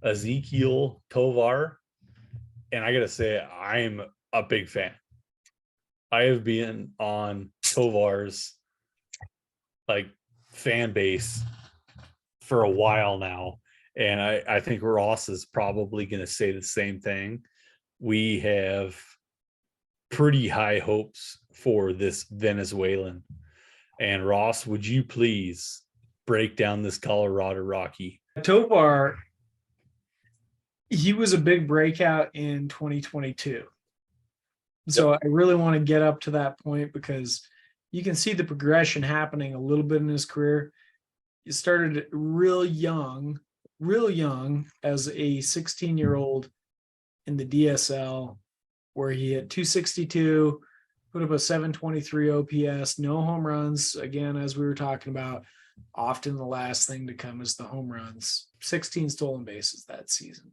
Ezequiel Tovar, and I gotta say, I'm a big fan. I have been on Tovar's like fan base for a while now, and I think Ross is probably going to say the same thing. We have pretty high hopes for this Venezuelan. And Ross, would you please break down this Colorado Rocky? Tovar, he was a big breakout in 2022. So Yep. I really want to get up to that point because you can see the progression happening a little bit in his career. He started real young as a 16-year-old in the DSL, where he hit 262, put up a 723 OPS, no home runs. Again, as we were talking about, often the last thing to come is the home runs. 16 stolen bases that season.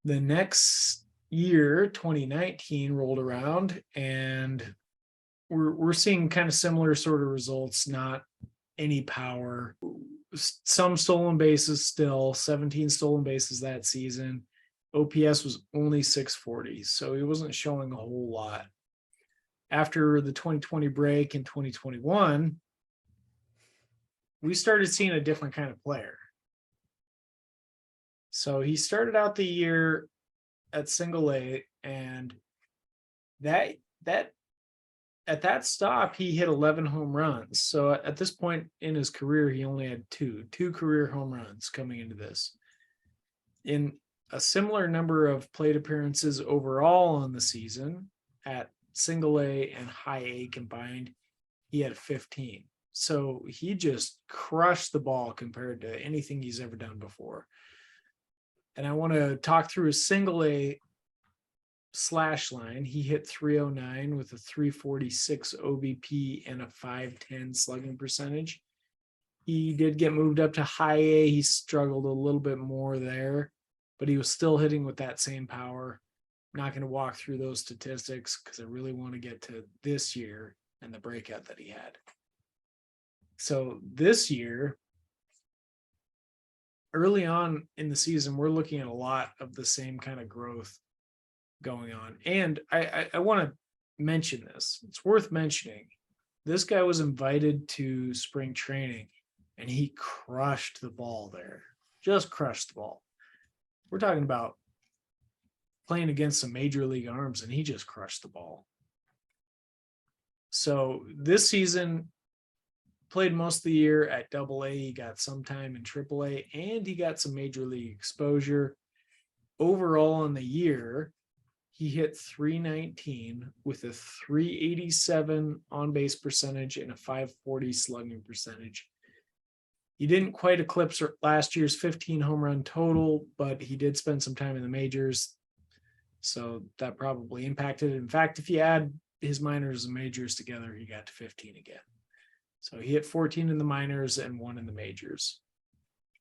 The next year, 2019, rolled around, and we're seeing kind of similar sort of results, not any power. Some stolen bases still, 17 stolen bases that season. OPS was only 640, so he wasn't showing a whole lot. After the 2020 break in 2021, we started seeing a different kind of player. So he started out the year at single A, and that at that stop he hit 11 home runs. So at this point in his career, he only had two career home runs coming into this. In a similar number of plate appearances overall on the season at single A and high A combined, he had 15. So he just crushed the ball compared to anything he's ever done before. And I want to talk through a single A slash line. He hit 309 with a 346 OBP and a 510 slugging percentage. He did get moved up to high A. He struggled a little bit more there, but he was still hitting with that same power. I'm not going to walk through those statistics because I really want to get to this year and the breakout that he had. So this year, early on in the season, we're looking at a lot of the same kind of growth going on. And I want to mention this. It's worth mentioning. This guy was invited to spring training, and he crushed the ball there. Just crushed the ball. We're talking about playing against some major league arms, and he just crushed the ball. So this season, played most of the year at Double A. He got some time in Triple A, and he got some major league exposure. Overall in the year, he hit 319 with a 387 on-base percentage and a 540 slugging percentage. He didn't quite eclipse last year's 15 home run total, but he did spend some time in the majors, so that probably impacted it. In fact, if you add his minors and majors together, he got to 15 again. So he hit 14 in the minors and 1 in the majors.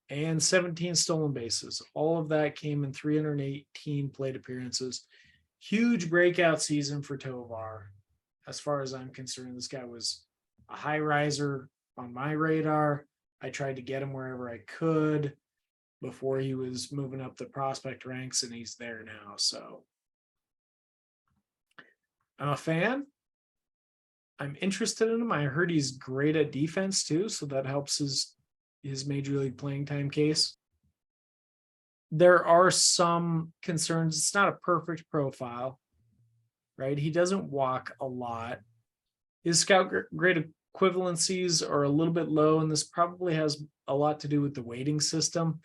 And 17 stolen bases. All of that came in 318 plate appearances. Huge breakout season for Tovar. As far as I'm concerned, this guy was a high riser on my radar. I tried to get him wherever I could before he was moving up the prospect ranks, and he's there now. So I'm a fan. I'm interested in him. I heard he's great at defense too, so that helps his major league playing time case. There are some concerns. It's not a perfect profile, right? He doesn't walk a lot. His scout grade equivalencies are a little bit low, and this probably has a lot to do with the weighting system.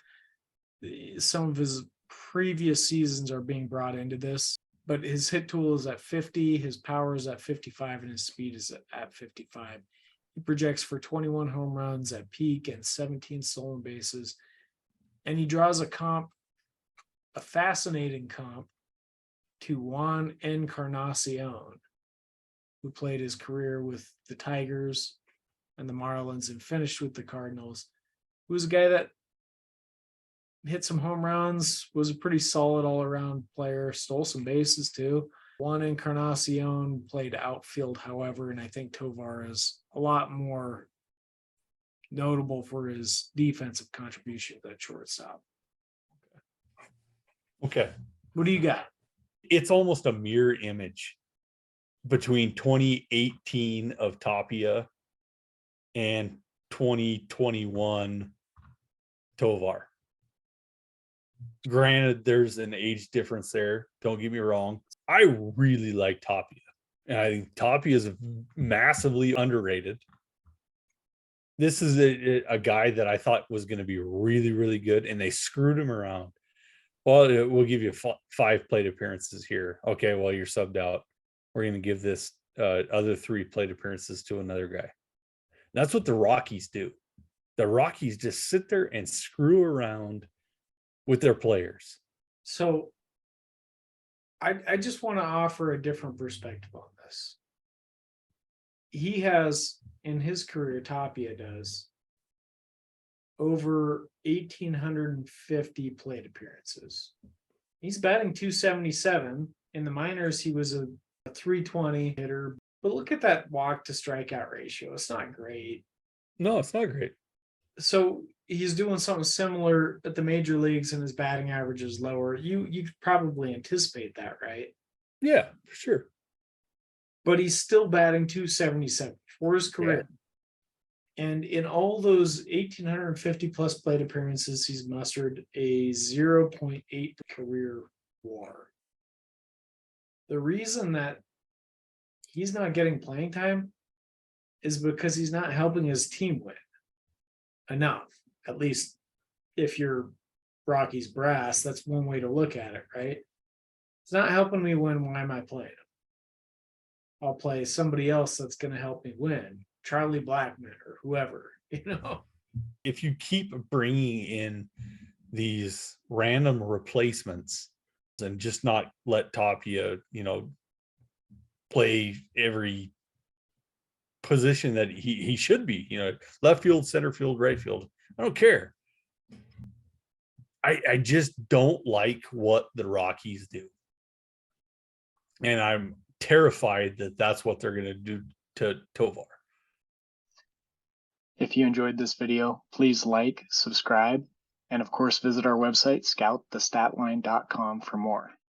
Some of his previous seasons are being brought into this, but his hit tool is at 50, his power is at 55, and his speed is at 55. He projects for 21 home runs at peak and 17 stolen bases. And he draws a fascinating comp to Juan Encarnacion, who played his career with the Tigers and the Marlins and finished with the Cardinals. He was a guy that hit some home runs, was a pretty solid all-around player, stole some bases too. Juan Encarnacion played outfield, however, and I think Tovar is a lot more notable for his defensive contribution at shortstop. Okay. What do you got? It's almost a mirror image between 2018 of Tapia and 2021 Tovar. Granted, there's an age difference there. Don't get me wrong. I really like Tapia. And I think Tapia is massively underrated. This is a guy that I thought was going to be really, really good, and they screwed him around. Well, we'll give you 5 plate appearances here. Okay, well, you're subbed out. We're going to give this other 3 plate appearances to another guy. That's what the Rockies do. The Rockies just sit there and screw around with their players. So I just want to offer a different perspective on this. He has, in his career, Tapia does, over 1,850 plate appearances. He's batting .277. In the minors, he was a 320 hitter. But look at that walk to strikeout ratio. It's not great. No, it's not great. So he's doing something similar at the major leagues, and his batting average is lower. You probably anticipate that, right? Yeah, for sure. But he's still batting .277 for his career. Yeah. And in all those 1,850 plus plate appearances, he's mustered a 0.8 career WAR. The reason that he's not getting playing time is because he's not helping his team win enough. At least if you're Rocky's brass, that's one way to look at it, right? It's not helping me win. Why am I playing him? I'll play somebody else that's going to help me win. Charlie Blackmon or whoever, If you keep bringing in these random replacements and just not let Tapia, play every position that he should be, left field, center field, right field. I don't care. I just don't like what the Rockies do. And I'm terrified that that's what they're going to do to Tovar. If you enjoyed this video, please like, subscribe, and of course visit our website, scoutthestatline.com for more.